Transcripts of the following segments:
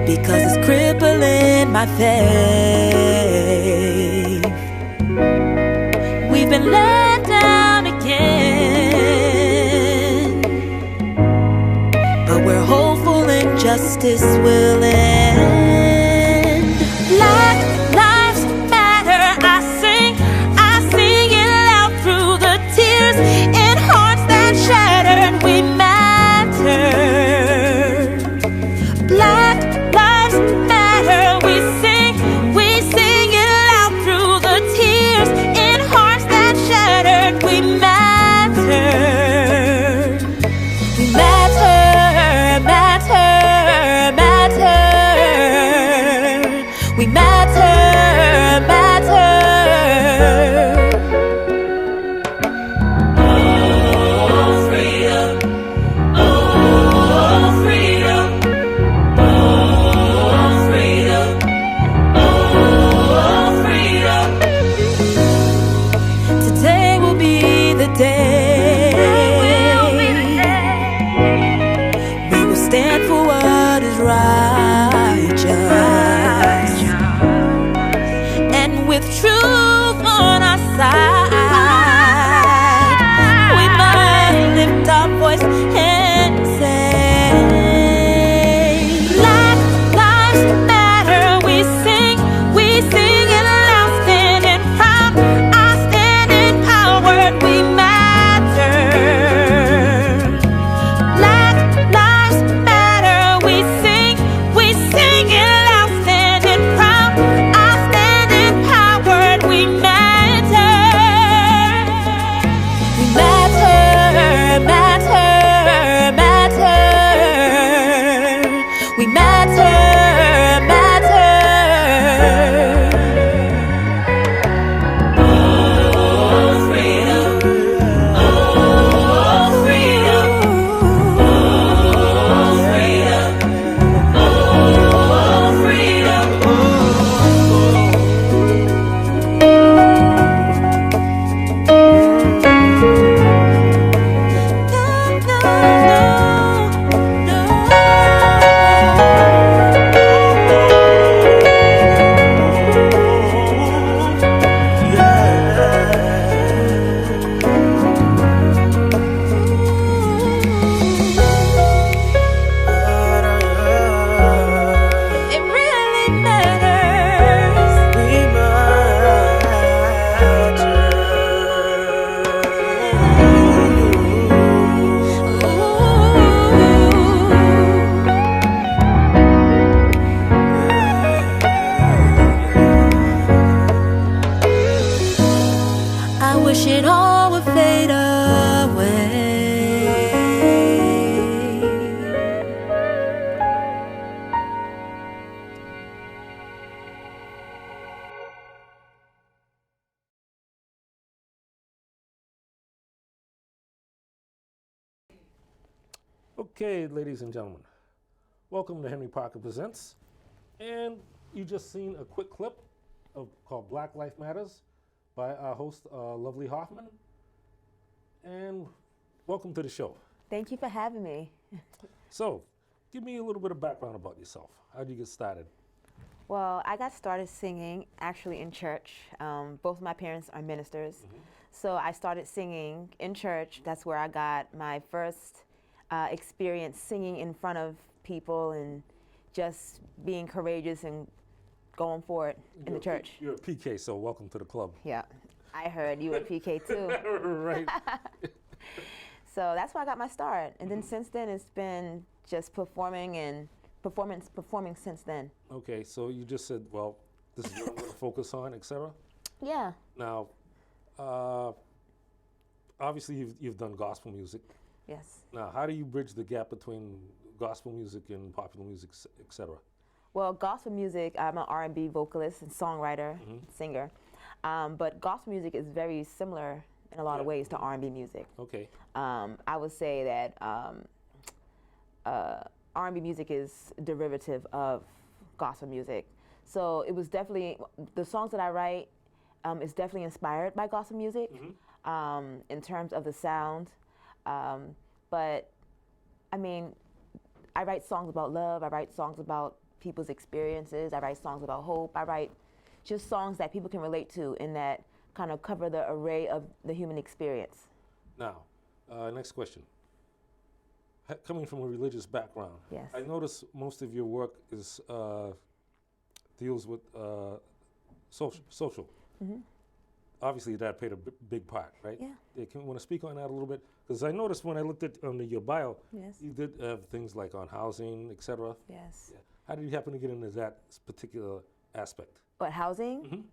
because it's crippling my faith. We've been let down again, but we're hopeful and justice will end. Black lives matter, I sing it loud through the tears in hearts that shattered. We matter. Black lives matter, we sing it loud through the tears in hearts that shattered. We matter. We matter, matter, matter. We matter, matter. Oh, freedom. Oh, freedom. Oh, freedom. Oh, freedom. Today will be the day. We will stand for what is righteous, and with truth on our side, we must lift our voice and say, Black lives matter. We sing it loud, standing proud. I stand empowered. We matter. Black lives matter. We sing it loud, standing proud. I stand empowered. We matter. We matter, matter, matter. We matter, matter. Oh, freedom. Oh, freedom. Oh, freedom. Oh, freedom. It really matters. We I wish it all would fade away. Okay, ladies and gentlemen, welcome to Henry Parker Presents. And you just seen a quick clip called Black Life Matters by our host, Loveley Hoffman. And welcome to the show. Thank you for having me. So, give me a little bit of background about yourself. How'd you get started? Well, I got started singing actually in church. Both of my parents are ministers. So I started singing in church. That's where I got my first experience singing in front of people and just being courageous and going for it in the church. You're a PK, so welcome to the club. Yeah, I heard you were PK too. Right. So that's where I got my start. And then since then, it's been just performing and performing since then. Okay, so you just said, well, this is what I'm going to focus on, etc. Yeah. Now, obviously you've done gospel music. Yes. Now, how do you bridge the gap between gospel music and popular music, etc.? Well, gospel music, I'm an R&B vocalist and songwriter, singer. But gospel music is very similar in a lot of ways to R&B music. Okay. I would say that R&B music is a derivative of gospel music. So it was definitely, the songs that I write is definitely inspired by gospel music in terms of the sound. But I mean, I write songs about love, I write songs about people's experiences. I write songs about hope. I write just songs that people can relate to and that kind of cover the array of the human experience. Now, next question. Coming from a religious background, Yes. I notice most of your work is deals with social. Obviously, that played a big part, right? Yeah. Can you want to speak on that a little bit? Because I noticed when I looked at your bio, Yes. you did have things like on housing, etc. Yes. Yeah. How did you happen to get into that particular aspect? But housing?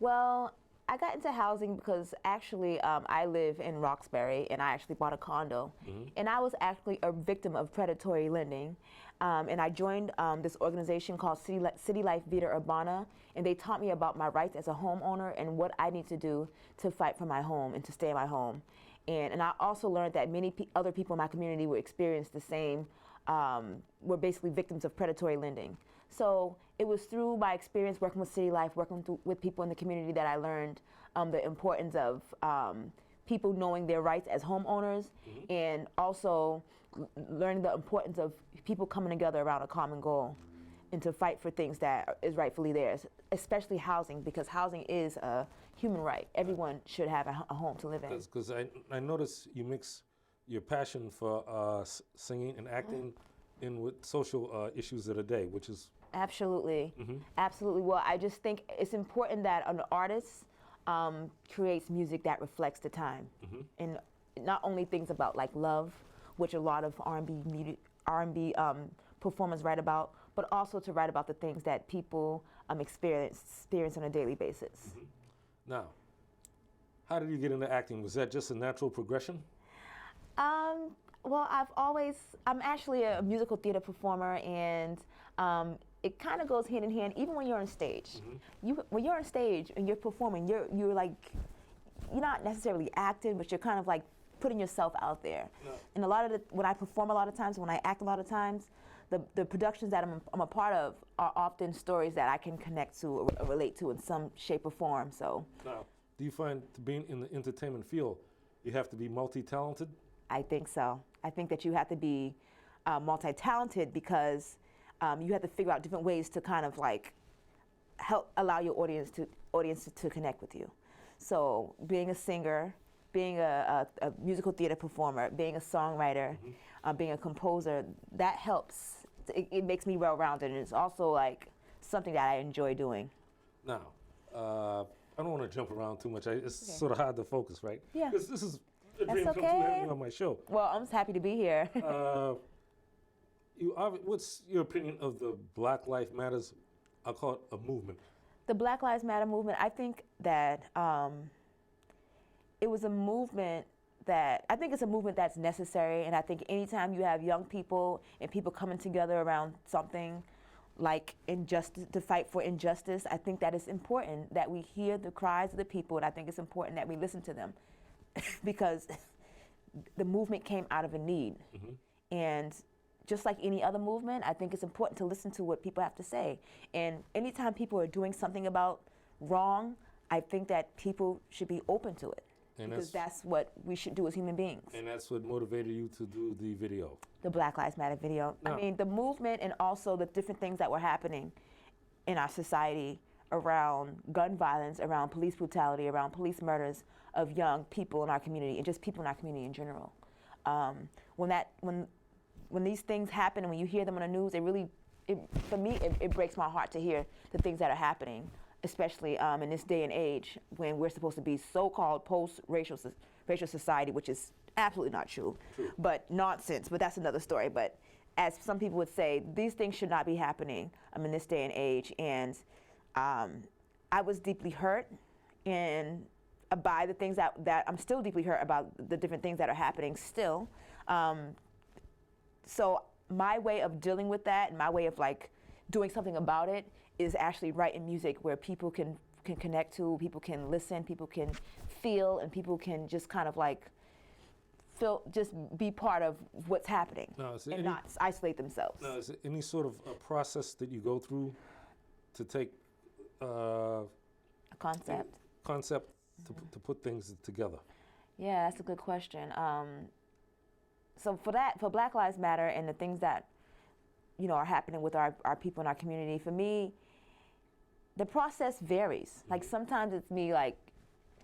Well, I got into housing because actually I live in Roxbury and I actually bought a condo. And I was actually a victim of predatory lending. And I joined this organization called City Life Vida Urbana, and they taught me about my rights as a homeowner and what I need to do to fight for my home and to stay in my home. And I also learned that many other people in my community would experience the same, were basically victims of predatory lending. So it was through my experience working with City Life, working with people in the community, that I learned the importance of people knowing their rights as homeowners, and also learning the importance of people coming together around a common goal and to fight for things that is rightfully theirs, especially housing, because housing is a human right. Everyone should have a home to live in. Because I notice you mix your passion for singing and acting in with social issues of the day, which is... Absolutely. Absolutely. Well, I just think it's important that an artist creates music that reflects the time, and not only things about like love, which a lot of R&B performers write about, but also to write about the things that people experience on a daily basis. Now, how did you get into acting? Was that just a natural progression? Well, I'm actually a musical theater performer, and it kind of goes hand in hand. Even when you're on stage, when you're on stage and you're performing, you're not necessarily acting, but you're kind of like putting yourself out there. And when I perform a lot of times, when I act a lot of times, the productions that I'm a part of are often stories that I can connect to or relate to in some shape or form. So, now, do you find being in the entertainment field, you have to be multi-talented? I think so. I think that you have to be multi-talented because you have to figure out different ways to kind of like help allow your audience to connect with you. So being a singer, being a musical theater performer, being a songwriter, being a composer, that helps. It makes me well-rounded, and it's also like something that I enjoy doing. Now, I don't want to jump around too much. It's sort of hard to focus, right? Yeah. This is a dream That's come true having you on my show. Well, I'm just happy to be here. What's your opinion of the Black Lives Matters, I'll call it a movement? The Black Lives Matter movement, I think that it was a movement it's a movement that's necessary, and I think anytime you have young people and people coming together around something like injustice, to fight for injustice, I think that it's important that we hear the cries of the people, and I think it's important that we listen to them because the movement came out of a need. And just like any other movement, I think it's important to listen to what people have to say. And anytime people are doing something about wrong, I think that people should be open to it. And because that's what we should do as human beings. And that's what motivated you to do the video? The Black Lives Matter video. No. I mean, the movement and also the different things that were happening in our society around gun violence, around police brutality, around police murders of young people in our community, and just people in our community in general. When these things happen and when you hear them on the news, for me, it breaks my heart to hear the things that are happening, especially in this day and age when we're supposed to be so-called post-racial society, which is absolutely not true, but nonsense, but that's another story. But as some people would say, these things should not be happening in this day and age. And I was deeply hurt by the things that I'm still deeply hurt about the different things that are happening still. So my way of dealing with that and my way of like doing something about it is actually writing music where people can connect to, people can listen, people can feel, and people can just kind of like just be part of what's happening and not isolate themselves. Now, is there any sort of a process that you go through to take a concept to put things together? Yeah, that's a good question. So for Black Lives Matter and the things that are happening with our people in our community. For me, the process varies. Like sometimes it's me like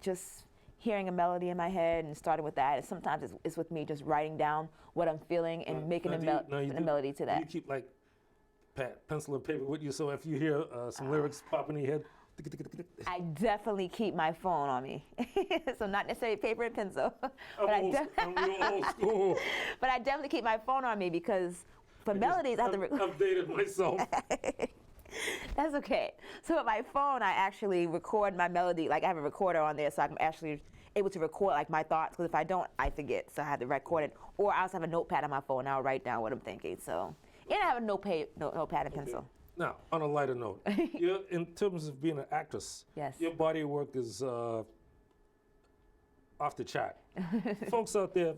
just hearing a melody in my head and starting with that. And sometimes it's with me just writing down what I'm feeling and making a melody to that. Do you keep like pencil and paper with you, so if you hear some lyrics pop in your head? I definitely keep my phone on me. So not necessarily paper and pencil. But I'm old school. But I definitely keep my phone on me because for melodies I have to I've dated myself. That's okay. So with my phone, I actually record my melody. Like I have a recorder on there, so I'm actually able to record like my thoughts. Because if I don't, I forget. So I have to record it. Or I also have a notepad on my phone. And I'll write down what I'm thinking. So, and I have a notepad and pencil. Now, on a lighter note, in terms of being an actress, yes, your body work is off the chart. Folks out there,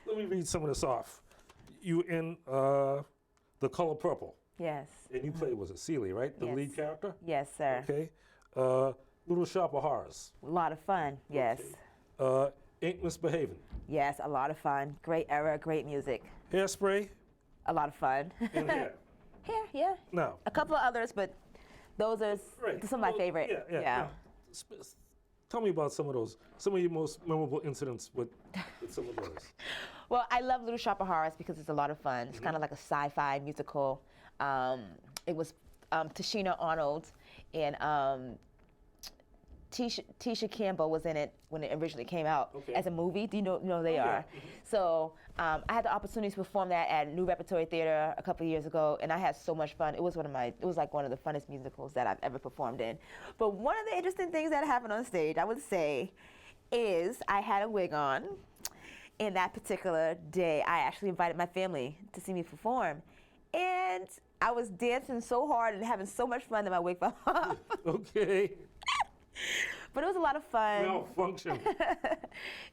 let me read some of this off. You in The Color Purple. Yes. And you played, was it Celie, right? The Yes. lead character? Yes, sir. Okay. Little Shop of Horrors. A lot of fun, yes. Okay. Ain't Misbehaving. Yes, a lot of fun. Great era, great music. Hairspray. A lot of fun. And Hair. Hair, yeah. Now. A couple of others, but those are some of my favorite. Yeah. Now, tell me about some of your most memorable incidents with some of those. Well, I love Little Shop of Horrors because it's a lot of fun. It's kind of like a sci-fi musical. It was Tashina Arnold and Tisha Campbell was in it when it originally came out as a movie. Do you know they are? Yeah. So I had the opportunity to perform that at New Repertory Theater a couple of years ago, and I had so much fun. It was like one of the funnest musicals that I've ever performed in. But one of the interesting things that happened on stage, I would say, is I had a wig on. And that particular day, I actually invited my family to see me perform. And I was dancing so hard and having so much fun that my wig fell off. Okay. But it was a lot of fun. Malfunction.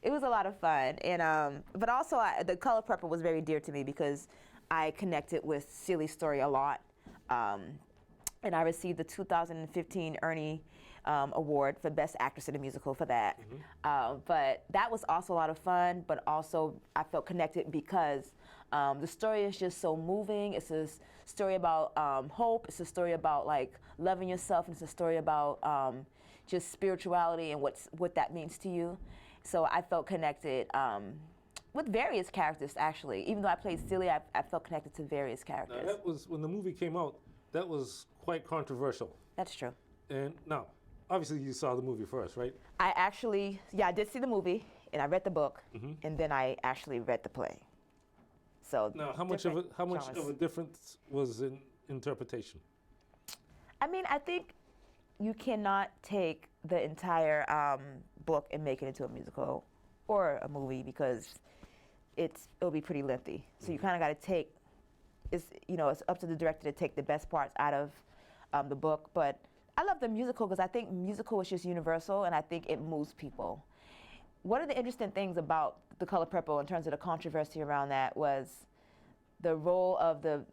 It was a lot of fun. And but also, The Color Purple was very dear to me because I connected with Celie's story a lot. And I received the 2015 Ernie Award for Best Actress in a Musical for that. But that was also a lot of fun, but also I felt connected because the story is just so moving. It's a story about hope. It's a story about like loving yourself. And it's a story about just spirituality and what that means to you. So I felt connected with various characters, actually. Even though I played Celie, I felt connected to various characters. Now that was, when the movie came out, that was quite controversial. That's true. And now, obviously you saw the movie first, right? I did see the movie, and I read the book, and then I actually read the play. So now, how much of a difference was in interpretation? I mean, I think you cannot take the entire book and make it into a musical or a movie because it'll be pretty lengthy. So you kind of got to take. It's up to the director to take the best parts out of the book. But I love the musical because I think musical is just universal, and I think it moves people. One of the interesting things about The Color Purple in terms of the controversy around that was the role of the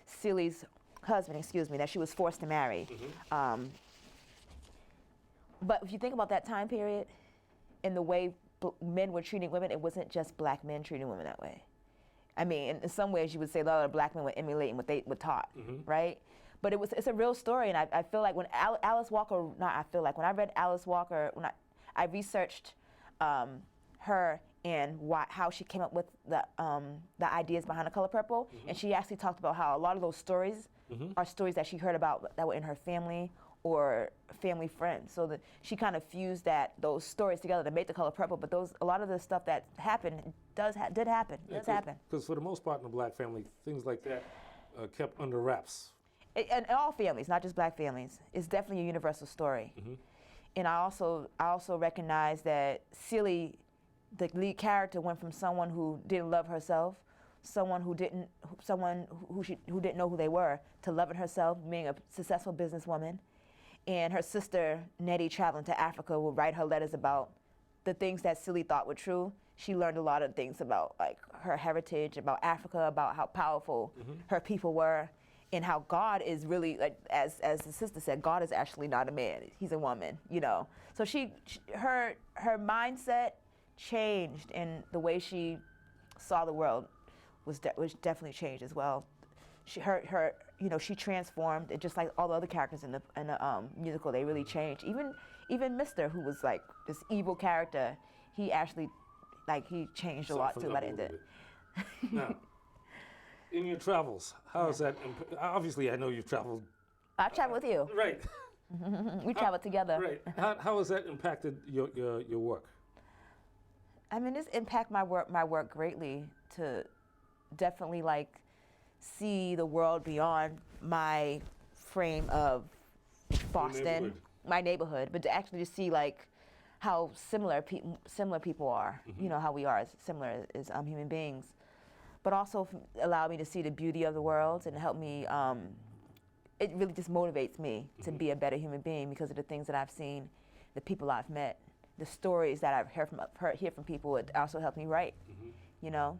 Celie's husband, that she was forced to marry. But if you think about that time period and the way men were treating women, it wasn't just black men treating women that way. I mean, in some ways you would say a lot of black men were emulating what they were taught, right? But it's a real story, and I feel like when when I read Alice Walker, when I researched her and how she came up with the ideas behind The Color Purple, and she actually talked about how a lot of those stories are stories that she heard about that were in her family or family friends. So that she kind of fused those stories together to make The Color Purple. But a lot of the stuff that happened did happen. Because for the most part in the black family, things like that kept under wraps. In all families, not just black families. It's definitely a universal story. And I also recognize that Celie, the lead character, went from someone who didn't love herself, someone who didn't know who they were, to loving herself, being a successful businesswoman. And her sister, Nettie, traveling to Africa, would write her letters about the things that Celie thought were true. She learned a lot of things about like her heritage, about Africa, about how powerful her people were, and how God is really, like as the sister said, God is actually not a man; he's a woman. So her mindset changed, and the way she saw the world was definitely changed as well. Her she transformed, and just like all the other characters in the musical, they really changed. Even Mister, who was like this evil character, he actually he changed a lot too by the end of it. Now, in your travels, how is that? Obviously, I know you've traveled. I traveled with you. Right. We traveled together. Right. How has that impacted your work? I mean, this impacted my work greatly to definitely see the world beyond my frame of Boston, my neighborhood, but to actually just see how similar people are. You know, how we are similar as human beings, but also allow me to see the beauty of the world and help me. It really just motivates me to be a better human being because of the things that I've seen, the people I've met, the stories that I've heard from people. It also helped me write. You know.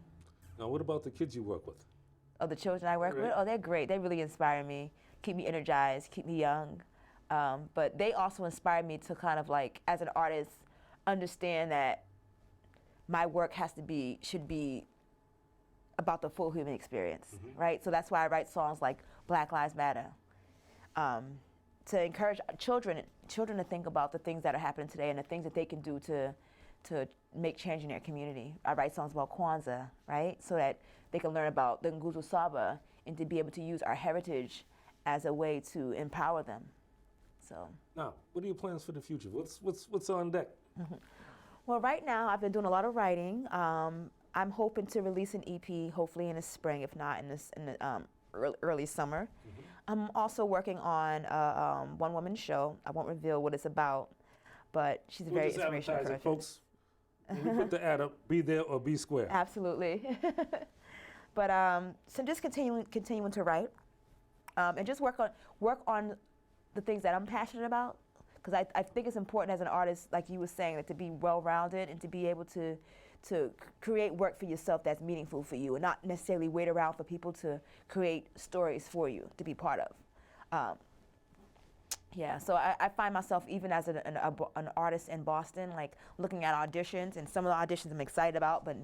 Now, what about the kids you work with? Oh, the children I work with? Oh, they're great. They really inspire me, keep me energized, keep me young. But they also inspire me to kind of as an artist, understand that my work should be about the full human experience, right? So that's why I write songs like Black Lives Matter, to encourage children to think about the things that are happening today and the things that they can do to make change in their community. I write songs about Kwanzaa, right? So that they can learn about the Nguzo Saba and to be able to use our heritage as a way to empower them. So. Now, what are your plans for the future? What's on deck? Well, right now I've been doing a lot of writing. I'm hoping to release an EP, hopefully in the spring, if not in the early summer. I'm also working on a one-woman show. I won't reveal what it's about, but she's very inspirational. Advertise it, folks. When we put the ad up, be there or be square. Absolutely. But so just continuing to write, and just work on the things that I'm passionate about, because I think it's important as an artist, like you were saying, that to be well-rounded and to be able to create work for yourself that's meaningful for you, and not necessarily wait around for people to create stories for you to be part of. Yeah, so I find myself, even as an artist in Boston, looking at auditions, and some of the auditions I'm excited about, but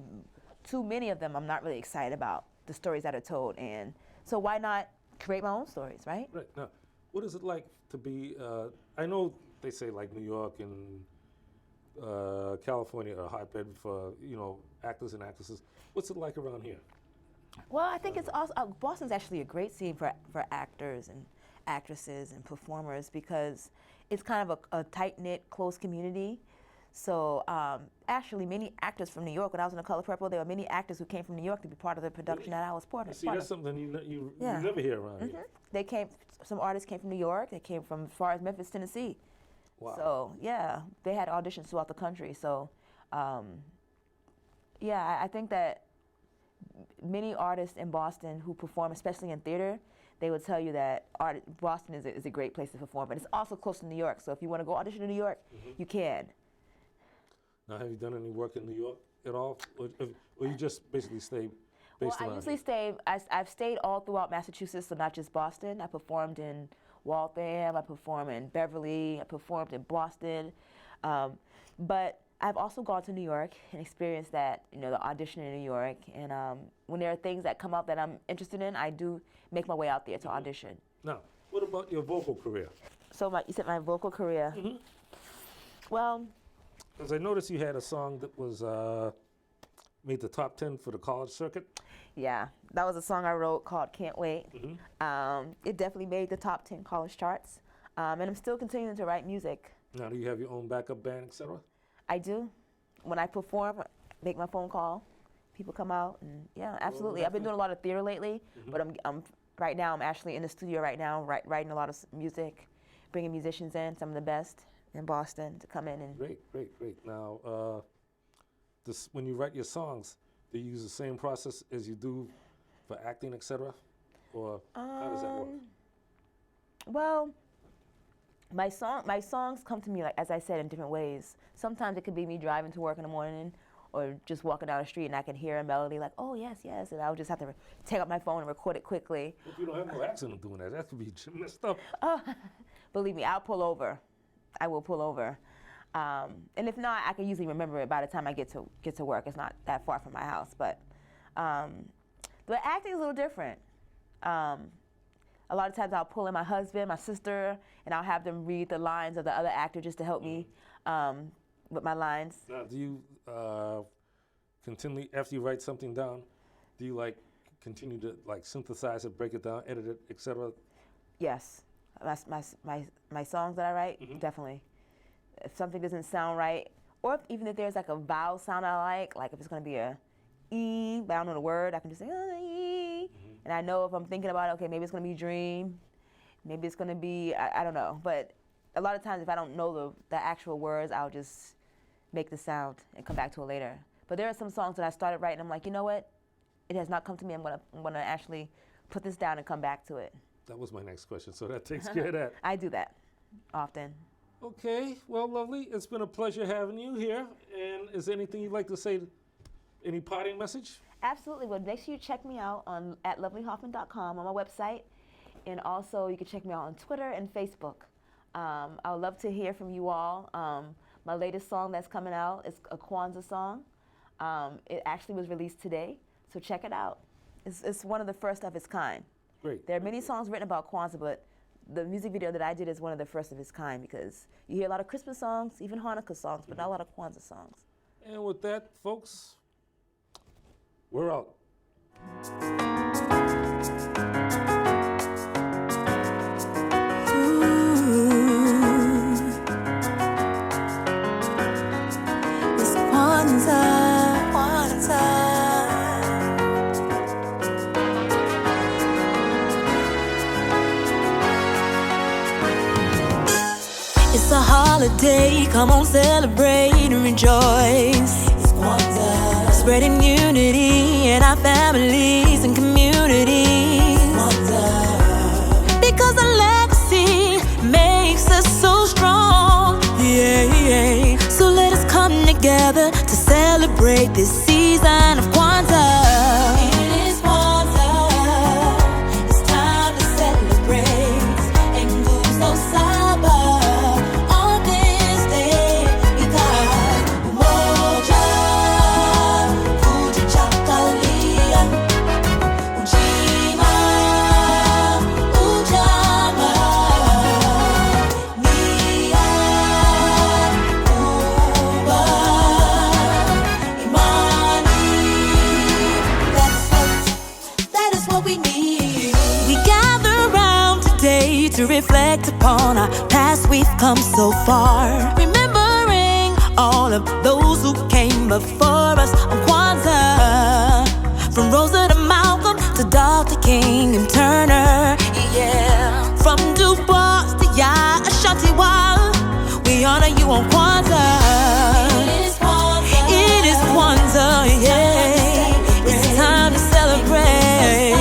too many of them I'm not really excited about, the stories that are told. And so why not create my own stories, right? Right. Now, what is it like to be, I know they say New York and California are a hotbed for, actors and actresses. What's it like around here? Well, I think it's also, Boston's actually a great scene for actors and actresses and performers, because it's kind of a tight-knit, close community. So actually, many actors from New York, when I was in The Color Purple, there were many actors who came from New York to be part of the production that I was part of. See, that's something you never hear around here. Some artists came from New York. They came from as far as Memphis, Tennessee. Wow. So yeah, they had auditions throughout the country. So yeah, I think that many artists in Boston who perform, especially in theater, they would tell you that Boston is a great place to perform. But it's also close to New York. So if you want to go audition in New York, you can. Now, have you done any work in New York at all, or you just basically stay based around? I usually stay. I've stayed all throughout Massachusetts, so not just Boston. I performed in Waltham. I performed in Beverly. I performed in Boston, but I've also gone to New York and experienced that, the audition in New York. And when there are things that come up that I'm interested in, I do make my way out there to audition. Now, what about your vocal career? So you said my vocal career. Well. Because I noticed you had a song that was made the top 10 for the college circuit. Yeah, that was a song I wrote called Can't Wait. It definitely made the top 10 college charts. And I'm still continuing to write music. Now, do you have your own backup band, etc.? I do. When I perform, make my phone call, people come out, and yeah, absolutely. I've been doing a lot of theater lately, but I'm right now, I'm actually in the studio right now, writing a lot of music, bringing musicians in, some of the best in Boston to come in and. Great. Now, when you write your songs, do you use the same process as you do for acting, etc., or how does that work? Well, my songs come to me, as I said, in different ways. Sometimes it could be me driving to work in the morning, or just walking down the street and I can hear a melody oh yes, and I'll just have to take out my phone and record it quickly. If you don't have no accident doing that, that would be messed up. Believe me, I'll pull over. I will pull over. And if not, I can usually remember it by the time I get to work. It's not that far from my house, but The acting is a little different. A lot of times I'll pull in my husband, my sister, and I'll have them read the lines of the other actor just to help me with my lines. Now, do you continually, after you write something down, do you like continue to like synthesize it, break it down, edit it, etc.? Yes, my songs that I write, definitely. If something doesn't sound right, or even if there's like a vowel sound I like if it's gonna be a E, but I don't know the word, I can just say E, and I know if I'm thinking about it, okay, maybe it's gonna be dream, maybe it's gonna be, I don't know, but a lot of times if I don't know the actual words, I'll just make the sound and come back to it later. But there are some songs that I started writing, I'm like, you know what, it has not come to me, I'm gonna actually put this down and come back to it. That was my next question, so that takes care of that. I do that often. Okay, well, Lovely, it's been a pleasure having you here. And is there anything you'd like to say, any parting message? Absolutely. Well, make sure you check me out at loveleyhoffman.com on my website. And also, you can check me out on Twitter and Facebook. I would love to hear from you all. My latest song that's coming out is a Kwanzaa song. It actually was released today, so check it out. It's one of the first of its kind. Great. There are many songs written about Kwanzaa, but the music video that I did is one of the first of its kind because you hear a lot of Christmas songs, even Hanukkah songs, but not a lot of Kwanzaa songs. And with that, folks, we're out. It's Kwanzaa, Kwanzaa. It's a holiday, come on, celebrate and rejoice. It's Kwanzaa, spreading unity in our families and communities. It's Kwanzaa, because our legacy makes us so strong. Yeah, yeah. So let us come together to celebrate this season of Kwanzaa. It is Kwanzaa, it's time to celebrate and move so sober. To reflect upon our past, we've come so far, remembering all of those who came before us on Kwanzaa, from Rosa to Malcolm to Dr. King and Turner, yeah, from Du Bois to Ashanti Wall, we honor you on Kwanzaa. It is Kwanzaa, yeah, it's time to celebrate.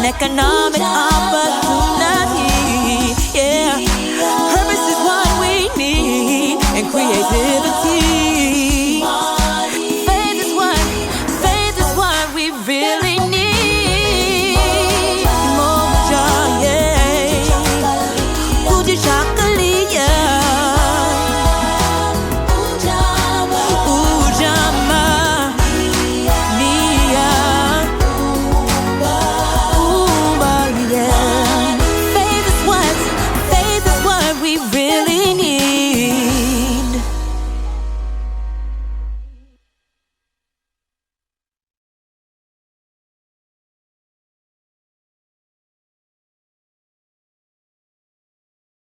Economic opportunity, yeah. Purpose is what we need, and creativity.